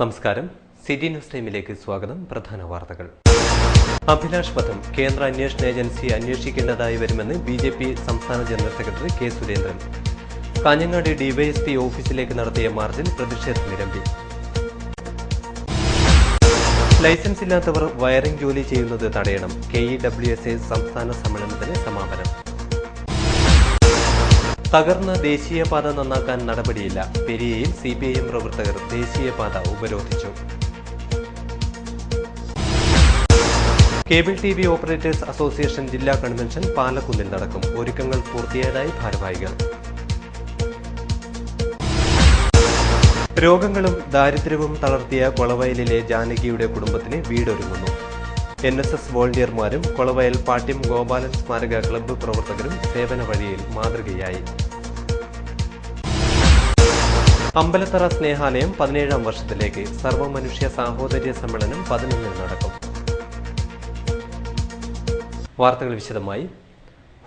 നമസ്കാരം. City news ടൈമിലേക്ക് സ്വാഗതം. പ്രധാന വാർത്തകൾ. അഭിലാഷ് വധം കേന്ദ്ര അന്വേഷണ ഏജൻസി അന്വേഷിക്കേണ്ടതായി വരുമെന്ന് ബിജെപി സംസ്ഥാന general secretary K Surendran. Kanhangad DYSP ഓഫീസിലേക്ക് നടത്തിയ മാർച്ചിൽ പ്രതിഷേധം നിരമ്പി. ലൈസൻസ് ഇല്ലാത്തവർ വയറിംഗ് ജോലി ചെയ്യുന്നത് തടയണം. KEWSA സംസ്ഥാന സമ്മേളനത്തിന് സമാപനം. തകർന്ന ദേശീയപാത നന്നാക്കാൻ നടപടിയില്ല. പെരിയയിൽ CPIM പ്രവർത്തകർ ദേശീയപാത ഉപരോധിച്ചു. കേബിൾ TV ഓപ്പറേറ്റേഴ്സ് അസോസിയേഷൻ ജില്ലാ കൺവെൻഷൻ പാലക്കുന്നിൽ നടക്കും. ഒരുക്കങ്ങൾ പൂർത്തിയായതായി ഭാരവാഹികൾ. രോഗങ്ങളും ദാരിദ്ര്യവും തളർത്തിയ കൊളവയലിലെ ജാനകിയുടെ കുടുംബത്തിന് വീടൊരുങ്ങുന്നു. NSS വോളണ്ടിയർമാരും കൊളവയൽ പാട്യം ഗോപാലൻ സ്മാരക ക്ലബ്ബ് പ്രവർത്തകരും സേവന വഴിയിൽ മാതൃകയായി. അമ്പലത്തറ സ്നേഹാലയം 17ാം വർഷത്തിലേക്ക്. സർവമനുഷ്യ സാഹോദര്യ സമ്മേളനം 11 നടക്കും. വാർത്തകൾ വിശദമായി.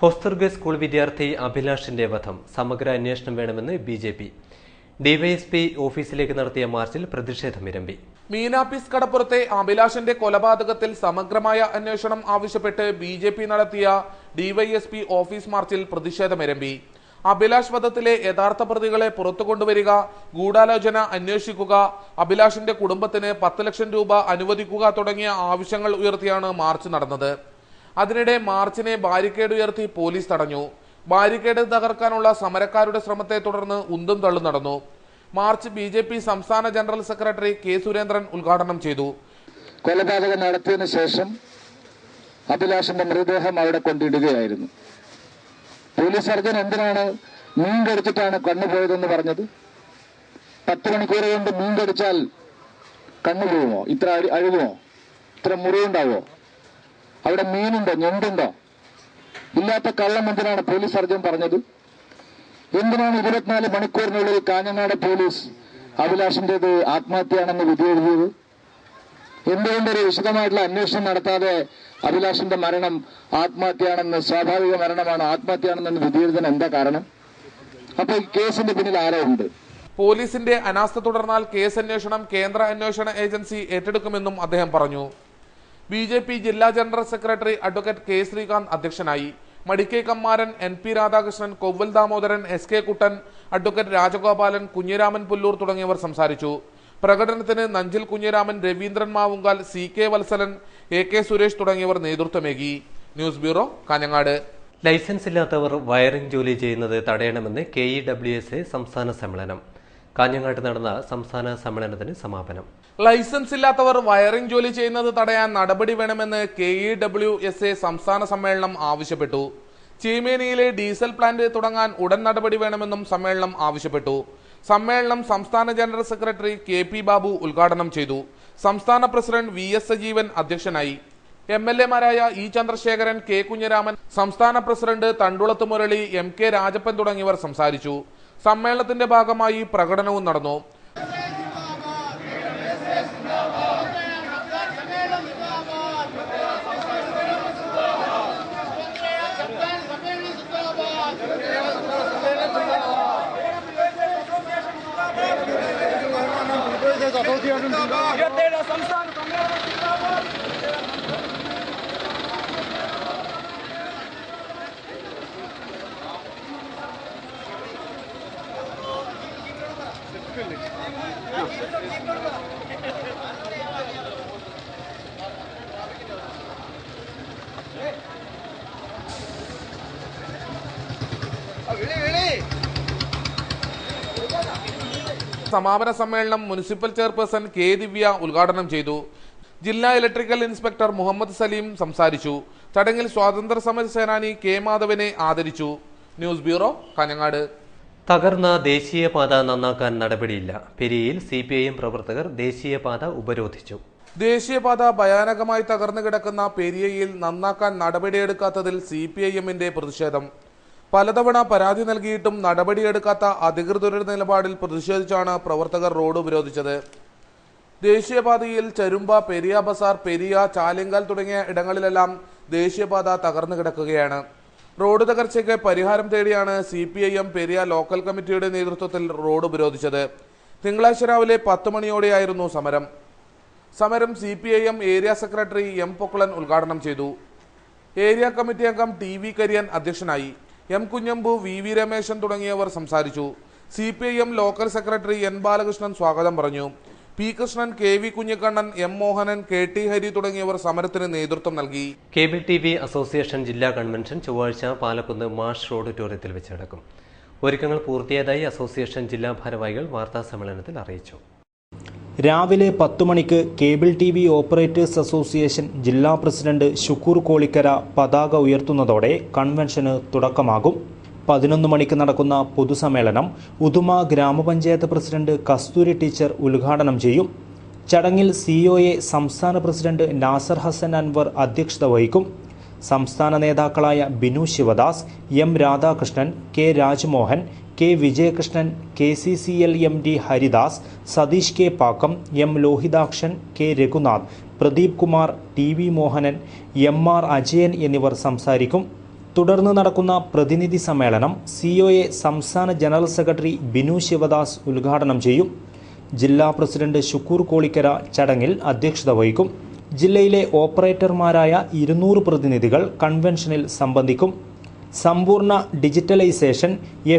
ഹോസ്ദുർഗ് സ്കൂൾ വിദ്യാർത്ഥി അഭിലാഷിന്റെ വധം സമഗ്ര അന്വേഷണം വേണമെന്ന് BJP. ഡിവൈഎസ്പി ഓഫീസിലേക്ക് നടത്തിയ മാർച്ചിൽ പ്രതിഷേധമിരമ്പി. മീനാപ്പീസ് കടപ്പുറത്തെ അഭിലാഷിന്റെ കൊലപാതകത്തിൽ സമഗ്രമായ അന്വേഷണം ആവശ്യപ്പെട്ട് BJP നടത്തിയ ഡിവൈഎസ്പി ഓഫീസ് മാർച്ചിൽ പ്രതിഷേധമിരമ്പി. അഭിലാഷ് വധത്തിലെ യഥാർത്ഥ പ്രതികളെ പുറത്തു കൊണ്ടുവരിക, ഗൂഢാലോചന അന്വേഷിക്കുക, അഭിലാഷിന്റെ കുടുംബത്തിന് 10 ലക്ഷം രൂപ അനുവദിക്കുക തുടങ്ങിയ ആവശ്യങ്ങൾ ഉയർത്തിയാണ് മാർച്ച് നടന്നത്. അതിനിടെ മാർച്ചിനെ ബാരിക്കേഡ് ഉയർത്തി പോലീസ് തടഞ്ഞു. ബാരിക്കേഡ് തകർക്കാനുള്ള സമരക്കാരുടെ ശ്രമത്തെ തുടർന്ന് ഉന്തും തള്ളും നടന്നു. മാർച്ച് BJP സംസ്ഥാന ജനറൽ സെക്രട്ടറി കെ സുരേന്ദ്രൻ ഉദ്ഘാടനം ചെയ്തു. കൊലപാതകം നടത്തിയതിനു ശേഷം അഭിലാഷിന്റെ മൃതദേഹം അവിടെ കൊണ്ടിടുകയായിരുന്നു. പോലീസ് സർജൻ എന്തിനാണ് മീൻ കടിച്ചിട്ടാണ് കണ്ണുപോയതെന്ന് പറഞ്ഞത്? 10 മണിക്കൂർ കൊണ്ട് മീൻ കടിച്ചാൽ കണ്ണു പോകുമോ? ഇത്ര അഴുകുമോ? ഇത്ര മുറിവുണ്ടാവോ? അവിടെ മീനുണ്ടോ? ഞണ്ടുണ്ടോ? ഇല്ലാത്ത കള്ളം എന്തിനാണ് പോലീസ് സർജൻ പറഞ്ഞത്? എന്തിനാണ് 24 മണിക്കൂറിനുള്ളിൽ കാഞ്ഞങ്ങാട് പോലീസ് അഭിലാഷിന്റേത് ആത്മഹത്യയാണെന്ന് വിധി എഴുതിയത്? എന്തുകൊണ്ടൊരു വിശദമായിട്ടുള്ള അന്വേഷണം നടത്താതെ അഭിലാഷിന്റെ മരണം ആത്മഹത്യയാണെന്ന്, സ്വാഭാവിക മരണമാണ്, ആത്മഹത്യയാണെന്ന് വിധി എഴുതാൻ എന്താ കാരണം? അപ്പൊ ഈ കേസിന്റെ പിന്നിൽ ആരോ ഉണ്ട്. പോലീസിന്റെ അനാസ്ഥ തുടർന്നാൽ കേസ് അന്വേഷണം കേന്ദ്ര അന്വേഷണ ഏജൻസി ഏറ്റെടുക്കുമെന്നും അദ്ദേഹം പറഞ്ഞു. BJP ജില്ലാ general secretary advocate K Sreekanth അധ്യക്ഷനായി. Madikkai Kammaran, NP Radhakrishnan, Kovval Damodaran, SK Kuttan, advocate Rajagopalan, Kunhiraman Pullur തുടങ്ങിയവർ സംസാരിച്ചു. പ്രകടനത്തിന് നഞ്ചിൽ കുഞ്ഞിരാമൻ, രവീന്ദ്രൻ മാവുങ്കാൽ, CK വത്സലൻ, AK സുരേഷ് തുടങ്ങിയവർ നേതൃത്വമേകി. News bureau, Kanhangad. ലൈസൻസ് ഇല്ലാത്തവർ വയറിംഗ് ജോലി ചെയ്യുന്നത് തടയണമെന്ന് KEWSA സംസ്ഥാന സമ്മേളനം. കാഞ്ഞങ്ങാട്ട് നടന്ന സംസ്ഥാന സമ്മേളനത്തിന് സമാപനം. ലൈസൻസ് ഇല്ലാത്തവർ വയറിംഗ് ജോലി ചെയ്യുന്നത് തടയാൻ നടപടി വേണമെന്ന് KEWSA സംസ്ഥാന സമ്മേളനം ആവശ്യപ്പെട്ടു. ചീമേനിയിലെ ഡീസൽ പ്ലാന്റ് തുടങ്ങാൻ ഉടൻ നടപടി വേണമെന്നും സമ്മേളനം ആവശ്യപ്പെട്ടു. സമ്മേളനം സംസ്ഥാന ജനറൽ സെക്രട്ടറി KP ബാബു ഉദ്ഘാടനം ചെയ്തു. സംസ്ഥാന പ്രസിഡന്റ് VS സജീവൻ അധ്യക്ഷനായി. MLA മാരായ E ചന്ദ്രശേഖരൻ, K കുഞ്ഞിരാമൻ, സംസ്ഥാന പ്രസിഡന്റ് തണ്ടുളത്ത് മുരളി, MK രാജപ്പൻ തുടങ്ങിയവർ സംസാരിച്ചു. സമ്മേളനത്തിന്റെ ഭാഗമായി പ്രകടനവും നടന്നു. സമാപന സമ്മേളനം മുനിസിപ്പൽ ചെയർപേഴ്സൺ K ദിവ്യ ഉദ്ഘാടനം ചെയ്തു. ജില്ലാ ഇലക്ട്രിക്കൽ ഇൻസ്പെക്ടർ മുഹമ്മദ് സലീം സംസാരിച്ചു. ചടങ്ങിൽ സ്വാതന്ത്ര്യ സമര സേനാനി K മാധവനെ ആദരിച്ചു. News bureau, Kanhangad. തകർന്ന ദേശീയപാത നന്നാക്കാൻ നടപടിയില്ല. പെരിയയിൽ CPIM പ്രവർത്തകർ ദേശീയപാത ഉപരോധിച്ചു. ദേശീയപാത ഭയാനകമായി തകർന്നു കിടക്കുന്ന പെരിയയിൽ നന്നാക്കാൻ നടപടിയെടുക്കാത്തതിൽ CPIMന്റെ പ്രതിഷേധം. പലതവണ പരാതി നൽകിയിട്ടും നടപടിയെടുക്കാത്ത അധികൃതരുടെ നിലപാടിൽ പ്രതിഷേധിച്ചാണ് പ്രവർത്തകർ റോഡ് ഉപരോധിച്ചത്. ദേശീയപാതയിൽ ചരുമ്പ, പെരിയ ബസാർ, പെരിയ, ചാലിങ്കാൽ തുടങ്ങിയ ഇടങ്ങളിലെല്ലാം ദേശീയപാത തകർന്നു കിടക്കുകയാണ്. റോഡ് തകർച്ചയ്ക്ക് പരിഹാരം തേടിയാണ് CPIM പെരിയ ലോക്കൽ കമ്മിറ്റിയുടെ നേതൃത്വത്തിൽ റോഡ് ഉപരോധിച്ചത്. തിങ്കളാഴ്ച രാവിലെ 10 മണിയോടെയായിരുന്നു സമരം. CPIM area secretary M. പൊക്കുളൻ ഉദ്ഘാടനം ചെയ്തു. ഏരിയ കമ്മിറ്റി അംഗം TV കരിയൻ അധ്യക്ഷനായി. M. കുഞ്ഞമ്പു, VV രമേശൻ തുടങ്ങിയവർ സംസാരിച്ചു. CPIM local secretary N. Balakrishnan സ്വാഗതം പറഞ്ഞു. P. Krishnan, KV Kunhikannan, M. Mohanan, KT Hari തുടങ്ങിയവർ സമരത്തിന് നേതൃത്വം നൽകി. കേബിൾ TV അസോസിയേഷൻ ജില്ലാ കൺവെൻഷൻ ചൊവ്വാഴ്ച പാലക്കുന്ന് മാഷ് ഓഡിറ്റോറിയത്തിൽ വെച്ച് നടക്കും. ഒരുക്കങ്ങൾ പൂർത്തിയായതായി അസോസിയേഷൻ ജില്ലാ ഭാരവാഹികൾ വാർത്താസമ്മേളനത്തിൽ അറിയിച്ചു. രാവിലെ 10 മണിക്ക് കേബിൾ TV ഓപ്പറേറ്റേഴ്സ് അസോസിയേഷൻ ജില്ലാ പ്രസിഡന്റ് ഷുക്കൂർ കോളിക്കര പതാക ഉയർത്തുന്നതോടെ കൺവെൻഷന് തുടക്കമാകും. 11 മണിക്ക് നടക്കുന്ന പൊതുസമ്മേളനം ഉദുമ ഗ്രാമപഞ്ചായത്ത് പ്രസിഡന്റ് കസ്തൂരി ടീച്ചർ ഉദ്ഘാടനം ചെയ്യും. ചടങ്ങിൽ COA സംസ്ഥാന പ്രസിഡന്റ് നാസർ ഹസൻ അൻവർ അധ്യക്ഷത വഹിക്കും. സംസ്ഥാന നേതാക്കളായ Binu Sivadas, M. Radhakrishnan, K. Rajmohan, K. Vijayakrishnan, KCCL MD Haridas, Satheesh K. Pakkam, M. Lohithakshan, K. Raghunath, Pradeep Kumar, TV Mohanan, MR Ajayan എന്നിവർ സംസാരിക്കും. തുടർന്ന് നടക്കുന്ന പ്രതിനിധി സമ്മേളനം COA സംസ്ഥാന ജനറൽ സെക്രട്ടറി ബിനു ശിവദാസ് ഉദ്ഘാടനം ചെയ്യും. ജില്ലാ പ്രസിഡന്റ് ഷുക്കൂർ കോളിക്കര ചടങ്ങിൽ അധ്യക്ഷത വഹിക്കും. ജില്ലയിലെ ഓപ്പറേറ്റർമാരായ 200 പ്രതിനിധികൾ കൺവെൻഷനിൽ സംബന്ധിക്കും. സമ്പൂർണ്ണ ഡിജിറ്റലൈസേഷൻ,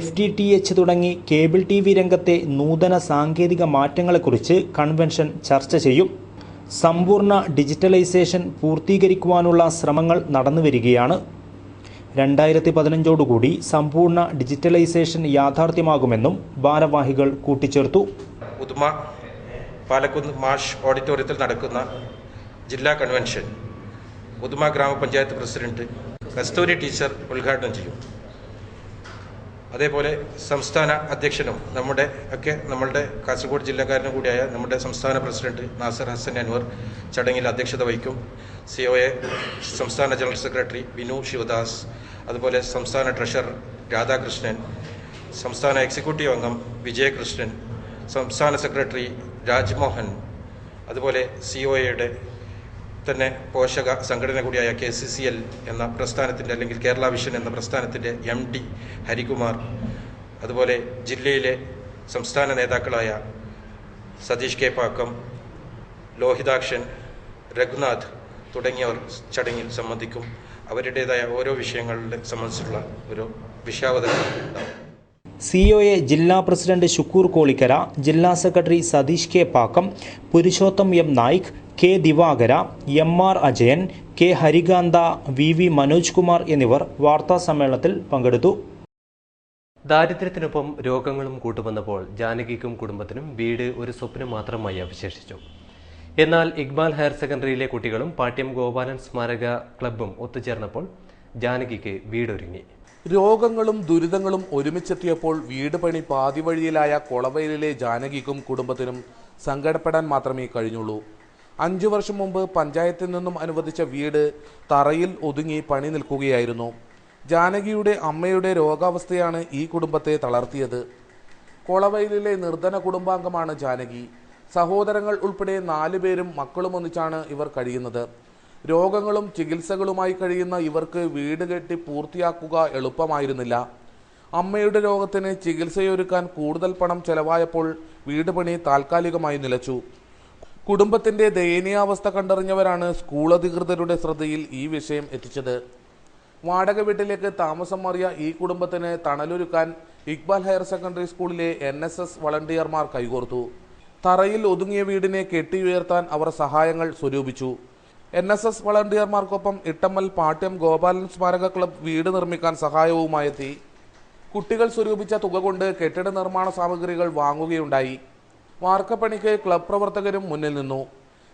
FTTH തുടങ്ങി കേബിൾ TV രംഗത്തെ നൂതന സാങ്കേതിക മാറ്റങ്ങളെക്കുറിച്ച് കൺവെൻഷൻ ചർച്ച ചെയ്യും. സമ്പൂർണ്ണ ഡിജിറ്റലൈസേഷൻ പൂർത്തീകരിക്കുവാനുള്ള ശ്രമങ്ങൾ നടന്നുവരികയാണ്. 2015 സമ്പൂർണ്ണ ഡിജിറ്റലൈസേഷൻ യാഥാർത്ഥ്യമാകുമെന്നും ഭാരവാഹികൾ കൂട്ടിച്ചേർത്തു. ഉദുമ പാലക്കുന്ന് മാഷ് ഓഡിറ്റോറിയത്തിൽ നടക്കുന്ന ജില്ലാ കൺവെൻഷൻ ഉദുമ ഗ്രാമപഞ്ചായത്ത് പ്രസിഡന്റ് കസ്തൂരി ടീച്ചർ ഉദ്ഘാടനം ചെയ്യും. അതേപോലെ സംസ്ഥാന അധ്യക്ഷനും നമ്മളുടെ കാസർഗോഡ് ജില്ലക്കാരനും കൂടിയായ നമ്മുടെ സംസ്ഥാന പ്രസിഡന്റ് നാസർ ഹസൻ അൻവർ ചടങ്ങിൽ അധ്യക്ഷത വഹിക്കും. COA സംസ്ഥാന ജനറൽ സെക്രട്ടറി ബിനു ശിവദാസ്, അതുപോലെ സംസ്ഥാന ട്രഷറർ രാധാകൃഷ്ണൻ, സംസ്ഥാന എക്സിക്യൂട്ടീവ് അംഗം വിജയകൃഷ്ണൻ, സംസ്ഥാന സെക്രട്ടറി രാജ്മോഹൻ, അതുപോലെ COAയുടെ തന്നെ പോഷക സംഘടന കൂടിയായ KCCL എന്ന പ്രസ്ഥാനത്തിൻ്റെ അല്ലെങ്കിൽ കേരള വിഷൻ എന്ന പ്രസ്ഥാനത്തിൻ്റെ MD ഹരികുമാർ, അതുപോലെ ജില്ലയിലെ സംസ്ഥാന നേതാക്കളായ സതീഷ് K. പാക്കം, ലോഹിതാക്ഷൻ, രഘുനാഥ് തുടങ്ങിയവർ ചടങ്ങിൽ സംബന്ധിക്കും. അവരുടേതായ ഓരോ വിഷയങ്ങളെ സംബന്ധിച്ചുള്ള ഒരു വിഷയാവതരണം ഉണ്ടാവും. COA ജില്ലാ പ്രസിഡന്റ് ഷുക്കൂർ കോളിക്കര, ജില്ലാ secretary Satheesh K. Pakkam, Purushotham M. Naik, K. Divakara, MR Ajayan, K. Harikantha, VV Manoj Kumar എന്നിവർ വാർത്താ സമ്മേളനത്തിൽ പങ്കെടുത്തു. ദാരിദ്ര്യത്തിനൊപ്പം രോഗങ്ങളും കൂട്ടുവന്നപ്പോൾ ജാനകിക്കും കുടുംബത്തിനും വീട് ഒരു സ്വപ്നം മാത്രമായി അവശേഷിച്ചു. എന്നാൽ ഇക്ബാൽ ഹയർ സെക്കൻഡറിയിലെ കുട്ടികളും പാട്യം ഗോപാലൻ സ്മാരക ക്ലബ്ബും ഒത്തുചേർന്നപ്പോൾ ജാനകിക്ക് വീടൊരുങ്ങി. രോഗങ്ങളും ദുരിതങ്ങളും ഒരുമിച്ചെത്തിയപ്പോൾ വീട് പണി പാതിവഴിയിലായ കൊളവയിലെ ജാനകിക്കും കുടുംബത്തിനും സങ്കടപ്പെടാൻ മാത്രമേ കഴിഞ്ഞുള്ളൂ. 5 വർഷം മുമ്പ് പഞ്ചായത്തിൽ നിന്നും അനുവദിച്ച വീട് തറയിൽ ഒതുങ്ങി പണി നിൽക്കുകയായിരുന്നു. ജാനകിയുടെ അമ്മയുടെ രോഗാവസ്ഥയാണ് ഈ കുടുംബത്തെ തളർത്തിയത്. കൊളവയിലെ നിർധന കുടുംബാംഗമാണ് ജാനകി. സഹോദരങ്ങൾ ഉൾപ്പെടെ 4 പേരും മക്കളും ഒന്നിച്ചാണ് ഇവർ കഴിയുന്നത്. രോഗങ്ങളും ചികിത്സകളുമായി കഴിയുന്ന ഇവർക്ക് വീട് കെട്ടി പൂർത്തിയാക്കുക എളുപ്പമായിരുന്നില്ല. അമ്മയുടെ രോഗത്തിന് ചികിത്സയൊരുക്കാൻ കൂടുതൽ പണം ചെലവായപ്പോൾ വീട് പണി താൽക്കാലികമായി നിലച്ചു. കുടുംബത്തിന്റെ ദയനീയാവസ്ഥ കണ്ടറിഞ്ഞവരാണ് സ്കൂൾ അധികൃതരുടെ ശ്രദ്ധയിൽ ഈ വിഷയം എത്തിച്ചത്. വാടക വീട്ടിലേക്ക് താമസം മാറിയ ഈ കുടുംബത്തിന് തണലൊരുക്കാൻ ഇക്ബാൽ ഹയർ സെക്കൻഡറി സ്കൂളിലെ NSS വളണ്ടിയർമാർ കൈകോർത്തു. തറയിൽ ഒതുങ്ങിയ വീടിനെ കെട്ടിയുയർത്താൻ അവർ സഹായങ്ങൾ സ്വരൂപിച്ചു. NSS വളണ്ടിയർമാർക്കൊപ്പം ഇട്ടമ്മൽ പാട്യം ഗോപാലൻ സ്മാരക ക്ലബ്ബ് വീട് നിർമ്മിക്കാൻ സഹായവുമായെത്തി. കുട്ടികൾ സ്വരൂപിച്ച തുക കൊണ്ട് കെട്ടിട നിർമ്മാണ സാമഗ്രികൾ വാങ്ങുകയുണ്ടായി. വാർക്കപ്പണിക്ക് ക്ലബ് പ്രവർത്തകരും മുന്നിൽ നിന്നു.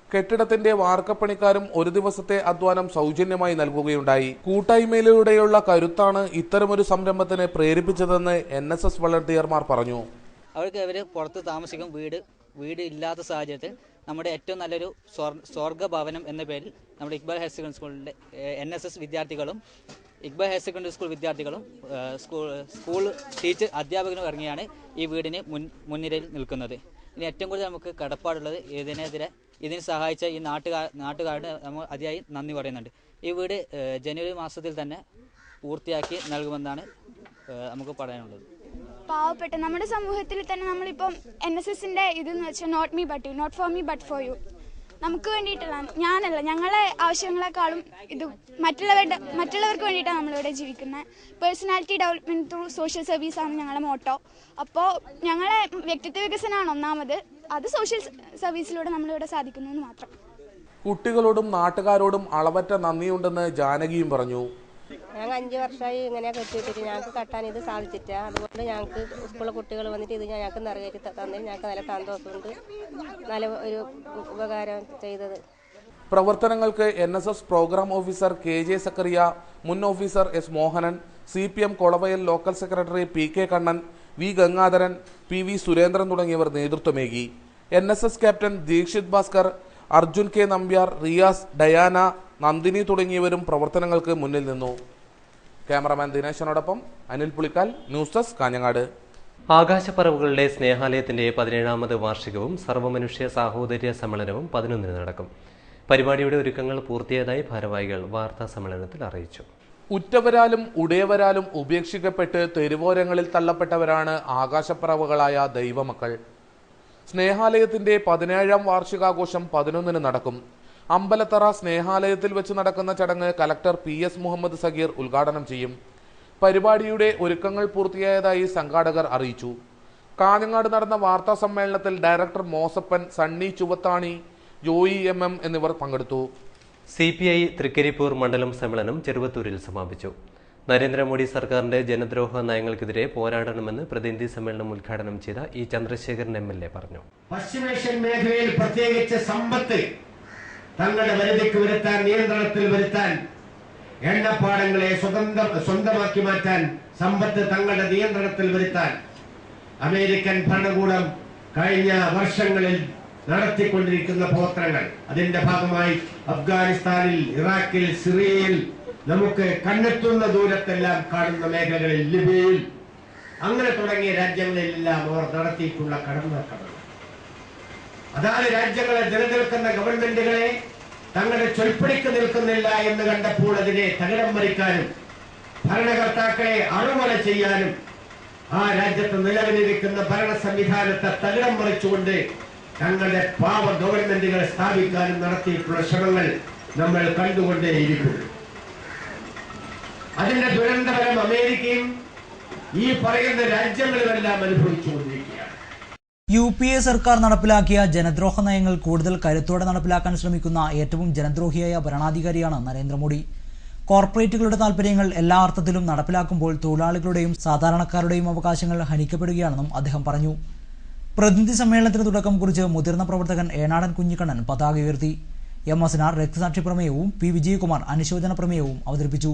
കെട്ടിടത്തിന്റെ വാർക്കപ്പണിക്കാരും ഒരു ദിവസത്തെ അധ്വാനം സൗജന്യമായി നൽകുകയുണ്ടായി. കൂട്ടായ്മയിലൂടെയുള്ള കരുത്താണ് ഇത്തരമൊരു സംരംഭത്തിന് പ്രേരിപ്പിച്ചതെന്ന് NSS വളണ്ടിയർമാർ പറഞ്ഞു. അവർക്ക് പുറത്ത് താമസിക്കും വീട് ഇല്ലാത്ത സാഹചര്യത്തിൽ നമ്മുടെ ഏറ്റവും നല്ലൊരു സ്വർഗ്ഗഭവനം എന്ന പേരിൽ നമ്മുടെ ഇക്ബാൽ ഹയർ സെക്കൻഡറി സ്കൂളിൻ്റെ NSS വിദ്യാർത്ഥികളും ഇക്ബാൽ ഹയർ സെക്കൻഡറി സ്കൂൾ വിദ്യാർത്ഥികളും സ്കൂൾ ടീച്ചർ അധ്യാപകനും ഇറങ്ങിയാണ് ഈ വീടിന് മുൻനിരയിൽ നിൽക്കുന്നത്. ഇനി ഏറ്റവും കൂടുതൽ നമുക്ക് കടപ്പാടുള്ളത് ഇതിനെ സഹായിച്ച ഈ നാട്ടുകാരുടെ നമ്മൾ അതിയായി നന്ദി പറയുന്നുണ്ട്. ഈ വീട് ജനുവരി മാസത്തിൽ തന്നെ പൂർത്തിയാക്കി നൽകുമെന്നാണ് നമുക്ക് പറയാനുള്ളത്. പാവപ്പെട്ട നമ്മുടെ സമൂഹത്തിൽ തന്നെ നമ്മളിപ്പം NSSന്റെ ഇതെന്ന് വെച്ചാൽ not me but you, not for me but for you, നമുക്ക് വേണ്ടിയിട്ടുള്ള, ഞങ്ങളെ ആവശ്യങ്ങളെക്കാളും ഇത് മറ്റുള്ളവർക്ക് വേണ്ടിയിട്ടാണ് നമ്മളിവിടെ ജീവിക്കുന്നത്. പേഴ്സണാലിറ്റി ഡെവലപ്മെൻറ്റ് ത്രൂ സോഷ്യൽ സർവീസാണ് ഞങ്ങളുടെ മോട്ടോ. അപ്പോൾ ഞങ്ങളെ വ്യക്തിത്വ വികസനമാണ് ഒന്നാമത്, അത് സോഷ്യൽ സർവീസിലൂടെ നമ്മളിവിടെ സാധിക്കുന്നു എന്ന് മാത്രം. കുട്ടികളോടും നാട്ടുകാരോടും അളവറ്റ നന്ദിയുണ്ടെന്ന് ജാനകിയും പറഞ്ഞു. ഞങ്ങൾ 5 വർഷമായി ഇങ്ങനെ കെട്ടിയിട്ടിട്ട് ഞങ്ങൾക്ക് കട്ടാൻ ഇത് സാധിച്ചിട്ട്, അതുകൊണ്ട് ഞങ്ങൾക്ക് സ്കൂളിലെ കുട്ടികൾ വന്നിട്ട് ഇത് ഞങ്ങൾക്ക് നിറവേറ്റി തന്നതിൽ ഞങ്ങൾക്ക് നല്ല സന്തോഷമുണ്ട്. നല്ല ഒരു ഉപകാരം ചെയ്തത്. പ്രവർത്തനങ്ങൾക്ക് NSS programme officer KJ Zakariya, മുൻ officer S Mohanan, CPM Kolavayal local secretary PK Kannan, V Gangadharan, PV Surendran തുടങ്ങിയവർ നേതൃത്വമേകി. NSS captain Dikshith Bhaskar, Arjun K Nambiar, Riyas, Diana, Nandini തുടങ്ങിയവരും പ്രവർത്തനങ്ങൾക്ക് മുന്നിൽ നിന്നു. ക്യാമറമാൻ ദിനേശനോടൊപ്പം അനിൽ പുളിക്കാൽ, ന്യൂസ് ഡെസ്ക്, കാഞ്ഞങ്ങാട്. ആകാശപ്പറവുകളുടെ സ്നേഹാലയത്തിന്റെ 17ാമത് വാർഷികവും സർവ്വമനുഷ്യ സാഹോദര്യ സമ്മേളനവും 11-ന് നടക്കും. പരിപാടിയുടെ ഒരുക്കങ്ങൾ പൂർത്തിയായതായി ഭാരവാഹികൾ വാർത്താ സമ്മേളനത്തിൽ അറിയിച്ചു. ഉറ്റവരാലും ഉടയവരാലും ഉപേക്ഷിക്കപ്പെട്ട് തെരുവോരങ്ങളിൽ തള്ളപ്പെട്ടവരാണ് ആകാശപ്പറവുകളായ ദൈവമക്കൾ. സ്നേഹാലയത്തിന്റെ 17ാം വാർഷികാഘോഷം 11-ന് നടക്കും. അമ്പലത്തറ സ്നേഹാലയത്തിൽ വെച്ച് നടക്കുന്ന ചടങ്ങ് കലക്ടർ PS മുഹമ്മദ് സഗീർ ഉദ്ഘാടനം ചെയ്യും. പരിപാടിയുടെ ഒരുക്കങ്ങൾ പൂർത്തിയായതായി സംഘാടകർ അറിയിച്ചു. കാഞ്ഞങ്ങാട് നടന്ന വാർത്താ സമ്മേളനത്തിൽ ഡയറക്ടർ മോസപ്പൻ, സണ്ണി ചുവത്താണി, ജോയി MM എന്നിവർ പങ്കെടുത്തു. CPI തൃക്കരിപ്പൂർ മണ്ഡലം സമ്മേളനം ചെറുവത്തൂരിൽ സമാപിച്ചു. നരേന്ദ്രമോദി സർക്കാരിന്റെ ജനദ്രോഹ നയങ്ങൾക്കെതിരെ പോരാടണമെന്ന് പ്രതിനിധി സമ്മേളനം ഉദ്ഘാടനം ചെയ്ത E ചന്ദ്രശേഖരൻ MLA പറഞ്ഞു. പശ്ചിമേഷ്യൻ മേഖലയിൽ പ്രത്യേകിച്ച് സമ്പത്ത് തങ്ങളുടെ വരുതിക്ക് വരുത്താൻ, നിയന്ത്രണത്തിൽ വരുത്താൻ, എണ്ണപ്പാടങ്ങളെ സ്വന്തമാക്കി മാറ്റാൻ, സമ്പത്ത് തങ്ങളുടെ നിയന്ത്രണത്തിൽ വരുത്താൻ അമേരിക്കൻ ഭരണകൂടം കഴിഞ്ഞ വർഷങ്ങളിൽ നടത്തിക്കൊണ്ടിരിക്കുന്ന പ്രവർത്തനങ്ങൾ, അതിന്റെ ഭാഗമായി അഫ്ഗാനിസ്ഥാനിൽ, ഇറാഖിൽ, സിറിയയിൽ, നമുക്ക് കണ്ണെത്തുന്ന ദൂരത്തെല്ലാം കാണുന്ന മേഖലകളിൽ, ലിബിയയിൽ, അങ്ങനെ തുടങ്ങിയ രാജ്യങ്ങളിലെല്ലാം അവർ നടത്തിയിട്ടുള്ള കടന്നാക്രമണം, അതാത് രാജ്യങ്ങളെ നിലനിൽക്കുന്ന ഗവൺമെന്റുകളെ തങ്ങളുടെ ചൊൽപ്പടിക്ക് നിൽക്കുന്നില്ല എന്ന് കണ്ടപ്പോൾ അതിനെ തകിടം മറിക്കാനും ഭരണകർത്താക്കളെ അറുമല ചെയ്യാനും ആ രാജ്യത്ത് നിലവിലിരിക്കുന്ന ഭരണ സംവിധാനത്തെ തകിടം മറിച്ചുകൊണ്ട് തങ്ങളുടെ പാവ ഗവൺമെന്റുകളെ സ്ഥാപിക്കാനും നടത്തിയിട്ടുള്ള ശ്രമങ്ങൾ നമ്മൾ കണ്ടുകൊണ്ടേയിരിക്കുന്നു. അതിന്റെ ദുരന്തഫലം അമേരിക്കയും ഈ പറയുന്ന രാജ്യങ്ങളുമെല്ലാം അനുഭവിച്ചുകൊണ്ടിരിക്കുകയാണ്. UPA സർക്കാർ നടപ്പിലാക്കിയ ജനദ്രോഹ നയങ്ങൾ കൂടുതൽ കരുത്തോടെ നടപ്പിലാക്കാൻ ശ്രമിക്കുന്ന ഏറ്റവും ജനദ്രോഹിയായ ഭരണാധികാരിയാണ് നരേന്ദ്രമോദി. കോർപ്പറേറ്റുകളുടെ താൽപര്യങ്ങൾ എല്ലാ അർത്ഥത്തിലും നടപ്പിലാക്കുമ്പോൾ തൊഴിലാളികളുടെയും സാധാരണക്കാരുടെയും അവകാശങ്ങൾ ഹനിക്കപ്പെടുകയാണെന്നും അദ്ദേഹം പറഞ്ഞു. പ്രതിനിധി സമ്മേളനത്തിന് തുടക്കം കുറിച്ച് മുതിർന്ന പ്രവർത്തകൻ ഏനാടൻ കുഞ്ഞിക്കണ്ണൻ പതാക ഉയർത്തി. MS നാർ രക്തസാക്ഷി പ്രമേയവും P വിജയകുമാർ അനുശോചന പ്രമേയവും അവതരിപ്പിച്ചു.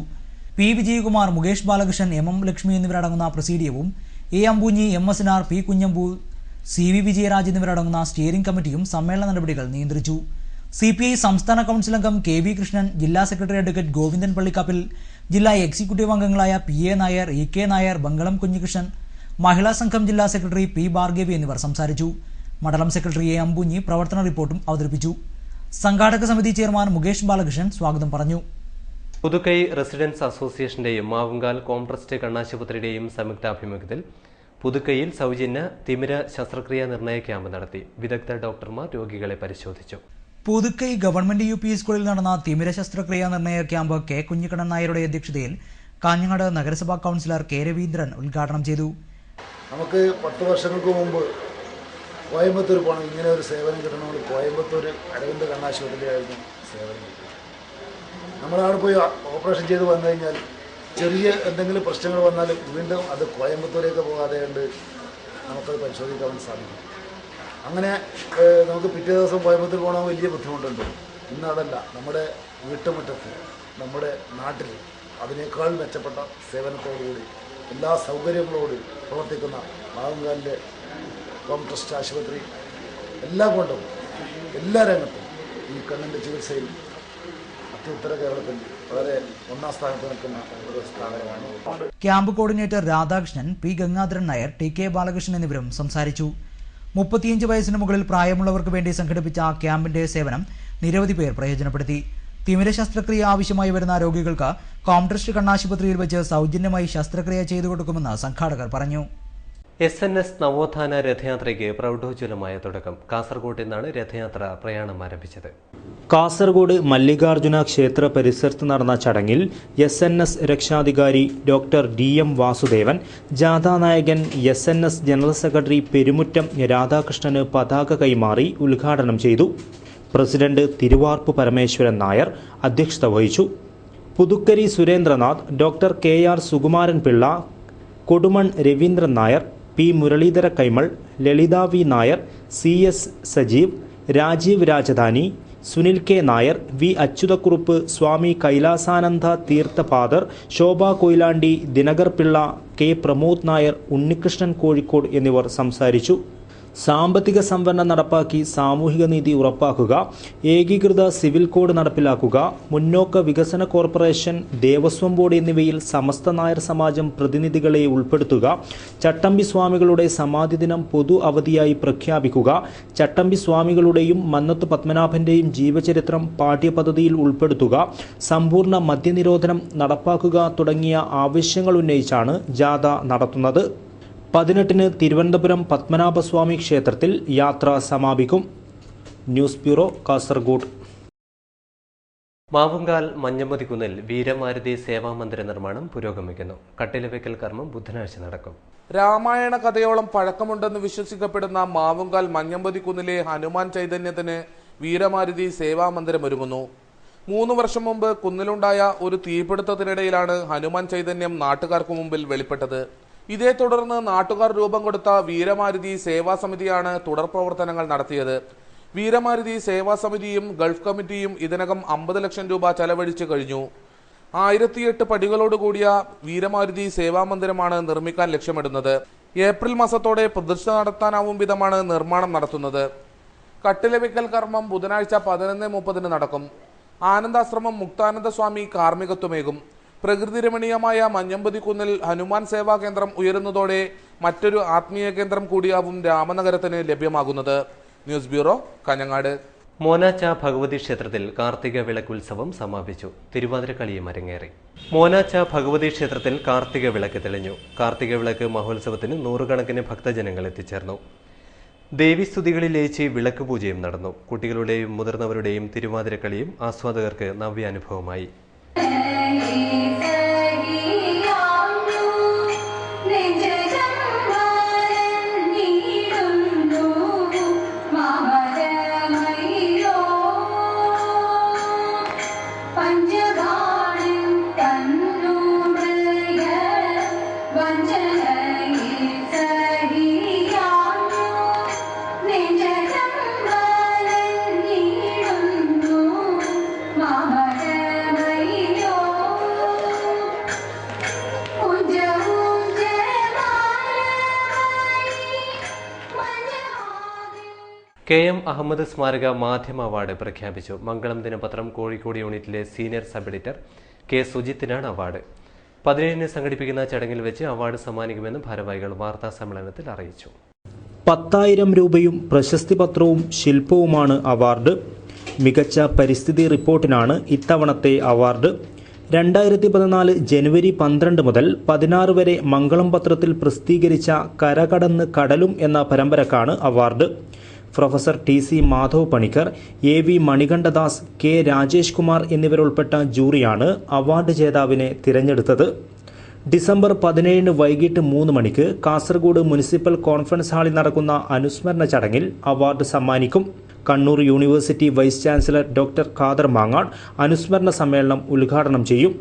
P വിജയകുമാർ, മുകേഷ് ബാലകൃഷ്ണൻ, MM ലക്ഷ്മി എന്നിവരടങ്ങുന്ന പ്രസീഡിയവും A Ambunhi, MS നാർ, P Kunhambu, CV Vijayaraj എന്നിവരടങ്ങുന്ന സ്റ്റിയറിംഗ് കമ്മിറ്റിയും സമ്മേളന നടപടികൾ നിയന്ത്രിച്ചു. CPI സംസ്ഥാന കൌൺസിൽ അംഗം KB കൃഷ്ണൻ, ജില്ലാ സെക്രട്ടറി അഡ്വക്കേറ്റ് ഗോവിന്ദൻ പള്ളിക്കാപ്പിൽ, ജില്ലാ എക്സിക്യൂട്ടീവ് അംഗങ്ങളായ PA നായർ, EK നായർ, ബംഗളം കുഞ്ഞികൃഷ്ണൻ, മഹിളാ സംഘം ജില്ലാ സെക്രട്ടറി P ഭാർഗവി എന്നിവർ സംസാരിച്ചു. മണ്ഡലം സെക്രട്ടറി A അമ്പൂഞ്ഞി പ്രവർത്തന റിപ്പോർട്ടും അവതരിപ്പിച്ചു. സംഘാടക സമിതി ചെയർമാൻ മുകേഷ് ബാലകൃഷ്ണൻ സ്വാഗതം പറഞ്ഞു. പുതുക്കൈ റെസിഡൻസ് അസോസിയേഷന്റെയും മാവുങ്കാൽ കോംട്രസ്റ്റ് കണ്ണാശുപത്രിയുടെയും സംയുക്താഭിമുഖ്യത്തിൽ പുതുക്കൈയിൽ സൗജന്യ തിമിര ശസ്ത്രക്രിയാ നിർണയ ക്യാമ്പ് നടത്തി. വിദഗ്ധ ഡോക്ടർമാർ രോഗികളെ പരിശോധിച്ചു. പുതുക്കൈ ഗവൺമെന്റ് UP സ്കൂളിൽ നടന്ന തിമിര ശസ്ത്രക്രിയാ നിർണയ ക്യാമ്പ് K കുഞ്ഞിക്കണ്ണൻ നായരുടെ അധ്യക്ഷതയിൽ കാഞ്ഞങ്ങാട് നഗരസഭാ കൌൺസിലർ K രവീന്ദ്രൻ ഉദ്ഘാടനം ചെയ്തു. നമുക്ക് 10 വർഷങ്ങൾക്ക് മുമ്പ് കോയമ്പത്തൂർ പോകണം, ഇങ്ങനെ ഒരു സേവനം കിട്ടണമെങ്കിൽ കോയമ്പത്തൂർ അരവിന്ദ് കണ്ണാശുപത്രിയായിരുന്നു സേവനം കിട്ടുന്നത്. നമ്മളവിടെ പോയി ഓപ്പറേഷൻ ചെയ്ത് വന്നു കഴിഞ്ഞാൽ ചെറിയ എന്തെങ്കിലും പ്രശ്നങ്ങൾ വന്നാൽ വീണ്ടും അത് കോയമ്പത്തൂരേക്ക് പോകാതെ കൊണ്ട് നമുക്കത് പരിശോധിക്കാൻ സാധിക്കും. അങ്ങനെ നമുക്ക് പിറ്റേ ദിവസം കോയമ്പത്തൂർ പോകണം വലിയ ബുദ്ധിമുട്ടുണ്ട്. ഇന്ന് അതല്ല, നമ്മുടെ വീട്ടുമുറ്റത്ത് നമ്മുടെ നാട്ടിൽ അതിനേക്കാൾ മെച്ചപ്പെട്ട സേവനത്തോടുകൂടി എല്ലാ സൗകര്യങ്ങളോടും പ്രവർത്തിക്കുന്ന മാവുങ്കാലിൻ്റെ ഹോം ട്രസ്റ്റ് ആശുപത്രി എല്ലാം കൊണ്ടും എല്ലാ രംഗത്തും ഈ കണ്ണിൻ്റെ ചികിത്സയിൽ അത്യുത്തര കേരളത്തിൽ വളരെ ഒന്നാം സ്ഥാനത്ത് നിൽക്കുന്ന ഒരു സ്ഥാപനമാണ്. Camp coordinator Radhakrishnan, P Gangadharan Nair, TK Balakrishnan എന്നിവരും സംസാരിച്ചു. 35 വയസ്സിന് മുകളിൽ പ്രായമുള്ളവർക്ക് വേണ്ടി സംഘടിപ്പിച്ച ക്യാമ്പിന്റെ സേവനം നിരവധി പേർ പ്രയോജനപ്പെടുത്തി. തിമിര ശസ്ത്രക്രിയ ആവശ്യമായി വരുന്ന രോഗികൾക്ക് കോംട്രസ്റ്റ് കണ്ണാശുപത്രിയിൽ വെച്ച് സൗജന്യമായി ശസ്ത്രക്രിയ ചെയ്തു കൊടുക്കുമെന്ന് സംഘാടകർ പറഞ്ഞു. SNS നവോത്ഥാന രഥയാത്രയ്ക്ക് പ്രൗഢോജ്വലമായ തുടക്കം. കാസർഗോഡ് നിന്നാണ് രഥയാത്ര പ്രയാണം ആരംഭിച്ചത്. കാസർഗോഡ് മല്ലികാർജുന ക്ഷേത്ര പരിസരത്ത് നടന്ന ചടങ്ങിൽ SNS രക്ഷാധികാരി ഡോക്ടർ DM വാസുദേവൻ, ജാഥാനായകൻ SNS ജനറൽ സെക്രട്ടറി പെരുമുറ്റം രാധാകൃഷ്ണന് പതാക കൈമാറി ഉദ്ഘാടനം ചെയ്തു. പ്രസിഡന്റ് തിരുവാർപ്പ് പരമേശ്വരൻ നായർ അധ്യക്ഷത വഹിച്ചു. Puthukkari Surendranath, doctor KR Sukumaran Pillai, Kodumon Raveendran Nair, P Muraleedhara Kaimal, Lalitha V Nair, CS Sajeev, Rajeev Rajadhani, Sunil K Nair, V Achuthakurup, Swami Kailasananda Theerthapadar, Shobha Koyilandy, Dinakar Pillai, K Pramod Nair, Unnikrishnan Kozhikode എന്നിവർ സംസാരിച്ചു. സാമ്പത്തിക സംവരണം നടപ്പാക്കി സാമൂഹിക നീതി ഉറപ്പാക്കുക, ഏകീകൃത സിവിൽ കോഡ് നടപ്പിലാക്കുക, മുന്നോക്ക വികസന കോർപ്പറേഷൻ, ദേവസ്വം ബോർഡ് എന്നിവയിൽ സമസ്ത നായർ സമാജം പ്രതിനിധികളെ ഉൾപ്പെടുത്തുക, ചട്ടമ്പി സ്വാമികളുടെ സമാധി ദിനം പൊതു അവധിയായി പ്രഖ്യാപിക്കുക, ചട്ടമ്പി സ്വാമികളുടെയും മന്നത്ത് പത്മനാഭന്റെയും ജീവചരിത്രം പാഠ്യപദ്ധതിയിൽ ഉൾപ്പെടുത്തുക, സമ്പൂർണ്ണ മദ്യനിരോധനം നടപ്പാക്കുക തുടങ്ങിയ ആവശ്യങ്ങൾ ഉന്നയിച്ചാണ് ജാഥ നടത്തുന്നത്. 18-ന് തിരുവനന്തപുരം പത്മനാഭസ്വാമി ക്ഷേത്രത്തിൽ യാത്ര സമാപിക്കും. News bureau, Kasaragod. മാവുങ്കാൽ മഞ്ഞമ്പതിക്കുന്നിൽ വീരമാരുതി സേവാമന്ദിര നിർമ്മാണം പുരോഗമിക്കുന്നു. കട്ടിലവെക്കൽ കർമ്മം ബുധനാഴ്ച നടക്കും. രാമായണ കഥയോളം പഴക്കമുണ്ടെന്ന് വിശ്വസിക്കപ്പെടുന്ന മാവുങ്കാൽ മഞ്ഞമ്പതിക്കുന്നിലെ ഹനുമാൻ ചൈതന്യത്തിന് വീരമാരുതി സേവാമന്ദിരം ഒരുങ്ങുന്നു. 3 വർഷം മുമ്പ് കുന്നിലുണ്ടായ ഒരു തീപിടുത്തത്തിനിടയിലാണ് ഹനുമാൻ ചൈതന്യം നാട്ടുകാർക്ക് മുമ്പിൽ വെളിപ്പെട്ടത്. ഇതേ തുടർന്ന് നാട്ടുകാർ രൂപം കൊടുത്ത വീരമാരുതി സേവാ സമിതിയാണ് തുടർ പ്രവർത്തനങ്ങൾ നടത്തിയത്. വീരമാരുതി സേവാ സമിതിയും ഗൾഫ് കമ്മിറ്റിയും ഇതിനകം 50 ലക്ഷം രൂപ ചെലവഴിച്ചു കഴിഞ്ഞു. 1008 പടികളോടുകൂടിയ വീരമാരുതി സേവാമന്ദിരമാണ് നിർമ്മിക്കാൻ ലക്ഷ്യമിടുന്നത്. ഏപ്രിൽ മാസത്തോടെ പ്രതിഷ്ഠ നടത്താനാവും വിധമാണ് നിർമ്മാണം നടത്തുന്നത്. കട്ടിലവെക്കൽ കർമ്മം ബുധനാഴ്ച 11:30 നടക്കും. ആനന്ദാശ്രമം മുക്താനന്ദ സ്വാമി കാർമ്മികത്വമേകും. പ്രകൃതി രമണീയമായ മഞ്ഞമ്പതിക്കുന്നിൽ ഹനുമാൻ സേവാ കേന്ദ്രം ഉയരുന്നതോടെ മറ്റൊരു ആത്മീയ കേന്ദ്രം കൂടിയാവും രാമനഗരത്തിന് ലഭ്യമാകുന്നത്. News bureau, Kanhangad. മോനാച്ച ഭഗവതി ക്ഷേത്രത്തിൽ കാർത്തിക വിളക്കുത്സവം സമാപിച്ചു. തിരുവാതിരക്കളിയും അരങ്ങേറി. മോനാച്ച ഭഗവതി ക്ഷേത്രത്തിൽ കാർത്തിക വിളക്ക് തെളിഞ്ഞു. കാർത്തിക വിളക്ക് മഹോത്സവത്തിന് 100 കണക്കിന് ഭക്തജനങ്ങൾ എത്തിച്ചേർന്നു. ദേവീസ്തുതികളിൽ ലയിച്ച് വിളക്ക് പൂജയും നടന്നു. കുട്ടികളുടെയും മുതിർന്നവരുടെയും തിരുവാതിരക്കളിയും ആസ്വാദകർക്ക് നവ്യാനുഭവമായി. KM അഹമ്മദ് സ്മാരക മാധ്യമ അവാർഡ് പ്രഖ്യാപിച്ചു. മംഗളം ദിനപത്രം കോഴിക്കോട് യൂണിറ്റിലെ സീനിയർ സബ് എഡിറ്റർ K സുജിത്തിനാണ് അവാർഡ്. 17-ന് സംഘടിപ്പിക്കുന്ന ചടങ്ങിൽ വെച്ച് അവാർഡ് സമ്മാനിക്കുമെന്ന് ഭാരവാഹികൾ വാർത്താ സമ്മേളനത്തിൽ അറിയിച്ചു. 10,000 രൂപയും പ്രശസ്തി പത്രവും ശില്പവുമാണ് അവാർഡ്. മികച്ച പരിസ്ഥിതി റിപ്പോർട്ടിനാണ് ഇത്തവണത്തെ അവാർഡ്. 2014 ജനുവരി 12 മുതൽ 16 വരെ മംഗളം പത്രത്തിൽ പ്രസിദ്ധീകരിച്ച കരകടന്ന് കടലും എന്ന പരമ്പരക്കാണ് award. Professor TC Madhav Panicker, AV Manikandadas, K Rajesh Kumar എന്നിവരുൾപ്പെട്ട ജൂറിയാണ് അവാർഡ് ജേതാവിനെ തിരഞ്ഞെടുത്തത്. ഡിസംബർ 17 വൈകിട്ട് 3 മണിക്ക് കാസർഗോഡ് മുനിസിപ്പൽ കോൺഫറൻസ് ഹാളിൽ നടക്കുന്ന അനുസ്മരണ ചടങ്ങിൽ അവാർഡ് സമ്മാനിക്കും. Kannur university vice chancellor doctor Khader Mangad അനുസ്മരണ സമ്മേളനം ഉദ്ഘാടനം ചെയ്യും.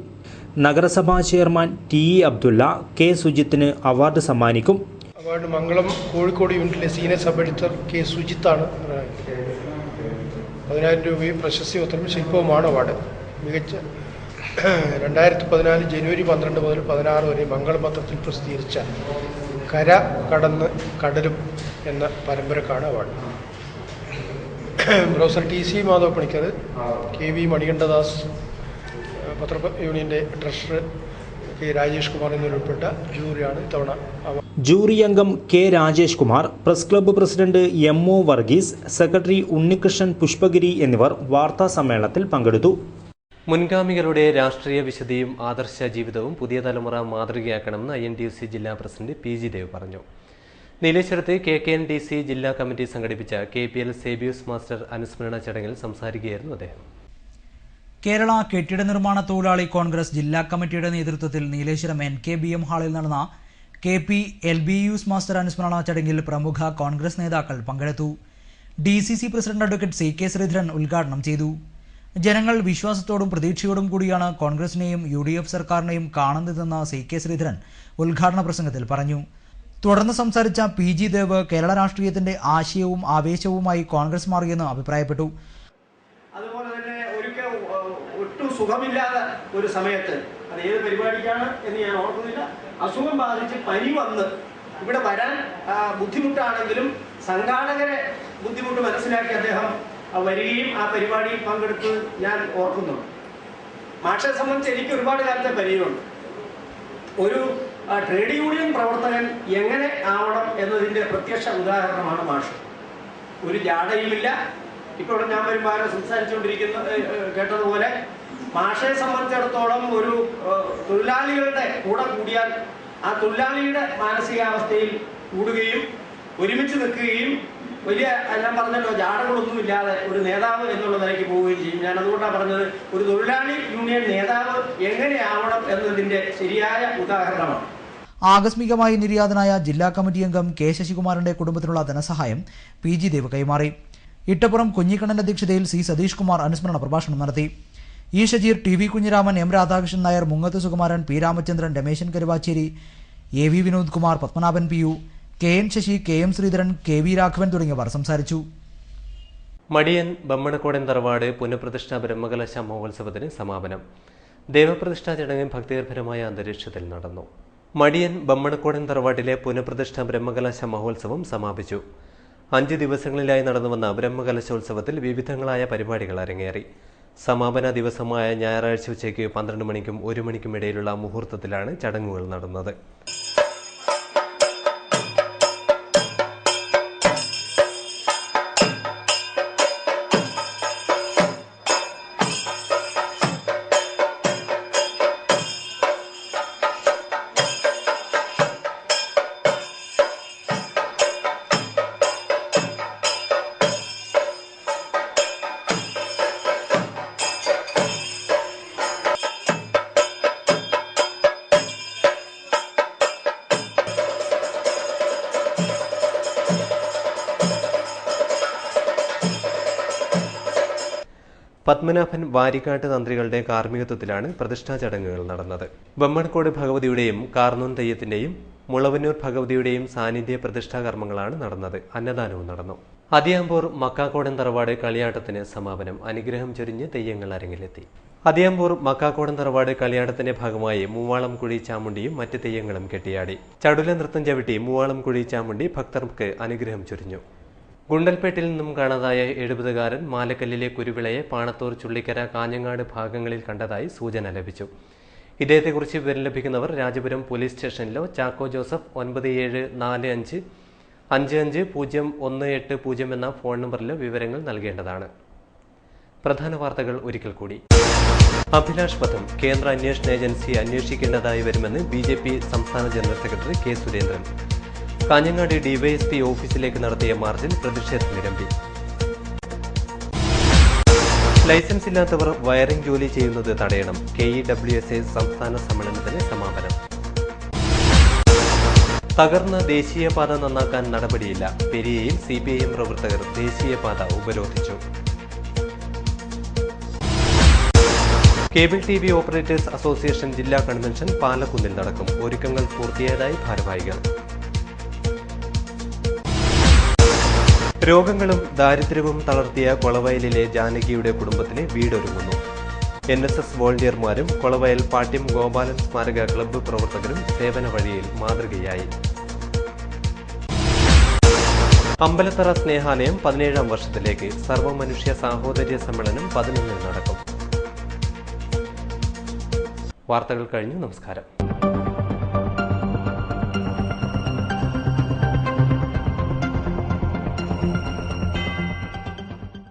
നഗരസഭാ ചെയർമാൻ TE അബ്ദുള്ള K സുജിത്തിന് അവാർഡ് സമ്മാനിക്കും. അവാർഡ് മംഗളം കോഴിക്കോട് യൂണിറ്റിലെ സീനിയർ സബ് എഡിറ്റർ K സുജിത്താണ്. 10,000 രൂപയും പ്രശസ്തി പത്രവും ശില്പവുമാണ് അവാർഡ്. മികച്ച 2014 ജനുവരി 12 മുതൽ 16 വരെ മംഗളം പത്രത്തിൽ പ്രസിദ്ധീകരിച്ച കര കടന്ന് കടലും എന്ന പരമ്പരക്കാണ് award. Professor TC Madhav Panicker, KV Manikandadas, പത്ര യൂണിയൻ്റെ ട്രഷറർ K രാജേഷ് കുമാർ എന്നിവരുൾപ്പെട്ട ജൂറിയാണ് ഇത്തവണ അവാർഡ്. ജൂറി അംഗം K Rajesh Kumar, press club president MO Varghese, secretary Unnikrishnan Pushpagiri എന്നിവർ വാർത്താ സമ്മേളനത്തിൽ പങ്കെടുത്തു. മുൻഗാമികളുടെ രാഷ്ട്രീയ വിശുദ്ധിയും ആദർശ ജീവിതവും പുതിയ തലമുറ മാതൃകയാക്കണമെന്ന് INTUC ജില്ലാ പ്രസിഡന്റ് PG ദേവ് പറഞ്ഞു. നീലേശ്വരത്ത് KKNDC ജില്ലാ കമ്മിറ്റി സംഘടിപ്പിച്ച KPL സേബിയൂസ് മാസ്റ്റർ അനുസ്മരണ ചടങ്ങിൽ സംസാരിക്കുകയായിരുന്നു അദ്ദേഹം. കേരള കെട്ടിട നിർമ്മാണ തൊഴിലാളി കോൺഗ്രസ് ജില്ലാ കമ്മിറ്റിയുടെ നേതൃത്വത്തിൽ നീലേശ്വരം NKBM ഹാളിൽ നടന്ന KPLBയൂസ് മാസ്റ്റർ അനുസ്മരണ ചടങ്ങിൽ പ്രമുഖ കോൺഗ്രസ് നേതാക്കൾ പങ്കെടുത്തു. DCC president advocate CK Sreedharan ഉദ്ഘാടനം ചെയ്തു. ജനങ്ങൾ വിശ്വാസത്തോടും പ്രതീക്ഷയോടും കൂടിയാണ് കോൺഗ്രസിനെയും UDF സർക്കാരിനെയും കാണുന്നതെന്ന് CK ശ്രീധരൻ ഉദ്ഘാടന പ്രസംഗത്തിൽ പറഞ്ഞു. തുടർന്ന് സംസാരിച്ച PG ദേവ് കേരള രാഷ്ട്രീയത്തിന്റെ ആശയവും ആവേശവുമായി കോൺഗ്രസ് മാറിയെന്ന് അഭിപ്രായപ്പെട്ടു. അതുപോലെ തന്നെ ഒരിക്കൽ ഒട്ടും സുഖമില്ലാത്ത ഒരു സമയത്ത് അത് ഏത് പരിപാടിക്കാണ് എന്ന് ഞാൻ ഓർക്കുന്നില്ല, അസുഖം ബാധിച്ച് പനി വന്ന് ഇവിടെ വരാൻ ബുദ്ധിമുട്ടാണെങ്കിലും സംഘാടകരെ ബുദ്ധിമുട്ട് മനസ്സിലാക്കി അദ്ദേഹം വരികയും ആ പരിപാടിയിൽ പങ്കെടുത്ത് ഞാൻ ഓർക്കുന്നു. മാഷെ സംബന്ധിച്ച് എനിക്ക് ഒരുപാട് കാലത്തെ പരിചയമുണ്ട്. ഒരു ട്രേഡ് യൂണിയൻ പ്രവർത്തകൻ എങ്ങനെ ആവണം എന്നതിൻ്റെ പ്രത്യക്ഷ ഉദാഹരണമാണ് മാഷ്. ഒരു ജാടയുമില്ല. ഇപ്പോൾ ഞാൻ വരുമ്പോൾ സംസാരിച്ചുകൊണ്ടിരിക്കുന്ന കേട്ടതുപോലെ മാഷയെ സംബന്ധിച്ചിടത്തോളം ഒരു തൊഴിലാളികളുടെ കൂടെ കൂടിയാൽ ആ തൊഴിലാളിയുടെ മാനസികാവസ്ഥയിൽ കൂടുകയും ഒരുമിച്ച് നിൽക്കുകയും വലിയ ഞാൻ പറഞ്ഞല്ലോ ജാടകളൊന്നുമില്ലാതെ ഒരു നേതാവ് എന്നുള്ള നിലയ്ക്ക് പോവുകയും ചെയ്യും. ഞാൻ അതുകൊണ്ടാണ് പറഞ്ഞത് ഒരു തൊഴിലാളി യൂണിയൻ നേതാവ് എങ്ങനെയാവണം എന്നതിൻ്റെ ശരിയായ ഉദാഹരണമാണ്. ആകസ്മികമായി നിര്യാതനായ ജില്ലാ കമ്മിറ്റി അംഗം K ശശികുമാറിന്റെ കുടുംബത്തിനുള്ള ധനസഹായം PG ദേവ് കൈമാറി. ഇട്ടപ്പുറം കുഞ്ഞിക്കണ്ണന്റെ അധ്യക്ഷതയിൽ C സതീഷ് കുമാർ അനുസ്മരണ പ്രഭാഷണം നടത്തി. E Shajeer, TV Kunhiraman, M Radhakrishnan Nair, Mungath Sukumaran, P Ramachandran, Rameshan Karuvachery, AV Vinod Kumar, Padmanabhan PU, KN Sasi, KM Sreedharan, KV Raghavan തുടങ്ങിയവർ സംസാരിച്ചു. മടിയൻ ബമ്മണക്കോടൻ തറവാട് പുനഃപ്രതിഷ്ഠാ ബ്രഹ്മകലശ മഹോത്സവത്തിന് സമാപനം. ദേവപ്രതിഷ്ഠാ ചടങ്ങ് ഭക്തിനിർഭരമായ അന്തരീക്ഷത്തിൽ നടന്നു. മടിയൻ ബമ്മണക്കോടൻ തറവാട്ടിലെ പുനഃപ്രതിഷ്ഠാ ബ്രഹ്മകലശ മഹോത്സവം സമാപിച്ചു. 5 ദിവസങ്ങളിലായി നടന്നുവന്ന ബ്രഹ്മകലശോത്സവത്തിൽ വിവിധങ്ങളായ പരിപാടികൾ അരങ്ങേറി. സമാപന ദിവസമായ ഞായറാഴ്ച ഉച്ചയ്ക്ക് 12 മണിക്കും 1 മണിക്കും ഇടയിലുള്ള മുഹൂർത്തത്തിലാണ് ചടങ്ങുകൾ നടന്നത്. പത്മനാഭൻ വാരിക്കാട്ട് തന്ത്രികളുടെ കാർമ്മികത്വത്തിലാണ് പ്രതിഷ്ഠാ ചടങ്ങുകൾ നടന്നത്. ബമ്മണക്കോട് ഭഗവതിയുടെയും കാർന്നൂൻ തെയ്യത്തിന്റെയും മുളവന്നൂർ ഭഗവതിയുടെയും സാന്നിധ്യ പ്രതിഷ്ഠാ കർമ്മങ്ങളാണ് നടന്നത്. അന്നദാനവും നടന്നു. അതിയാമ്പൂർ മക്കാക്കോടൻ തറവാട് കളിയാട്ടത്തിന് സമാപനം. അനുഗ്രഹം ചൊരിഞ്ഞ് തെയ്യങ്ങൾ അരങ്ങിലെത്തി. അതിയാമ്പൂർ മക്കാക്കോടൻ തറവാട് കളിയാട്ടത്തിന്റെ ഭാഗമായി മൂവാളം കുഴി ചാമുണ്ടിയും മറ്റ് തെയ്യങ്ങളും കെട്ടിയാടി. ചടുല നൃത്തം ചവിട്ടി മൂവാളം കുഴി ചാമുണ്ടി ഭക്തർക്ക് അനുഗ്രഹം ചൊരിഞ്ഞു. ഗുണ്ടൽപേട്ടിൽ നിന്നും കാണാതായ 70കാരൻ മാലക്കല്ലിലെ കുരുവിളയെ പാണത്തൂർ, ചുള്ളിക്കര, കാഞ്ഞങ്ങാട് ഭാഗങ്ങളിൽ കണ്ടതായി സൂചന ലഭിച്ചു. ഇദ്ദേഹത്തെക്കുറിച്ച് വിവരം ലഭിക്കുന്നവർ രാജപുരം പോലീസ് സ്റ്റേഷനിലോ ചാക്കോ ജോസഫ് 9745 550180 എന്ന ഫോൺ നമ്പറിലോ വിവരങ്ങൾ നൽകേണ്ടതാണ്. പ്രധാന വാർത്തകൾ ഒരിക്കൽ കൂടി. അഭിലാഷ് വധം കേന്ദ്ര അന്വേഷണ ഏജൻസി അന്വേഷിക്കേണ്ടതായി വരുമെന്ന് BJP സംസ്ഥാന general secretary K Surendran. Kanhangad DYSP ഓഫീസിലേക്ക് നടത്തിയ മാർച്ചിൽ പ്രതിഷേധമിരമ്പി. ലൈസൻസ് ഇല്ലാത്തവർ വയറിംഗ് ജോലി ചെയ്യുന്നത് തടയണം. KEWSA സംസ്ഥാന സമ്മേളനത്തിന് സമാപനം. തകർന്ന ദേശീയപാത നന്നാക്കാൻ നടപടിയില്ല. പെരിയയിൽ CPIM പ്രവർത്തകർ ദേശീയപാത ഉപരോധിച്ചു. കേബിൾ TV ഓപ്പറേറ്റേഴ്സ് അസോസിയേഷൻ ജില്ലാ കൺവെൻഷൻ പാലക്കുന്നിൽ നടക്കും. ഒരുക്കങ്ങൾ പൂർത്തിയായതായി ഭാരവാഹികൾ. രോഗങ്ങളും ദാരിദ്ര്യവും തളർത്തിയ കൊളവയലിലെ ജാനകിയുടെ കുടുംബത്തിന് വീടൊരുങ്ങുന്നു. NSS വോളണ്ടിയർമാരും കൊളവയൽ പാട്യം ഗോപാലൻ സ്മാരക ക്ലബ്ബ് പ്രവർത്തകരും സേവന വഴിയിൽ മാതൃകയായി. അമ്പലത്തറ സ്നേഹാലയം 17ാം വർഷത്തിലേക്ക്. സർവമനുഷ്യ സാഹോദര്യ സമ്മേളനം 11-ന് നടക്കും. വാർത്തകൾ കഴിഞ്ഞു. നമസ്കാരം.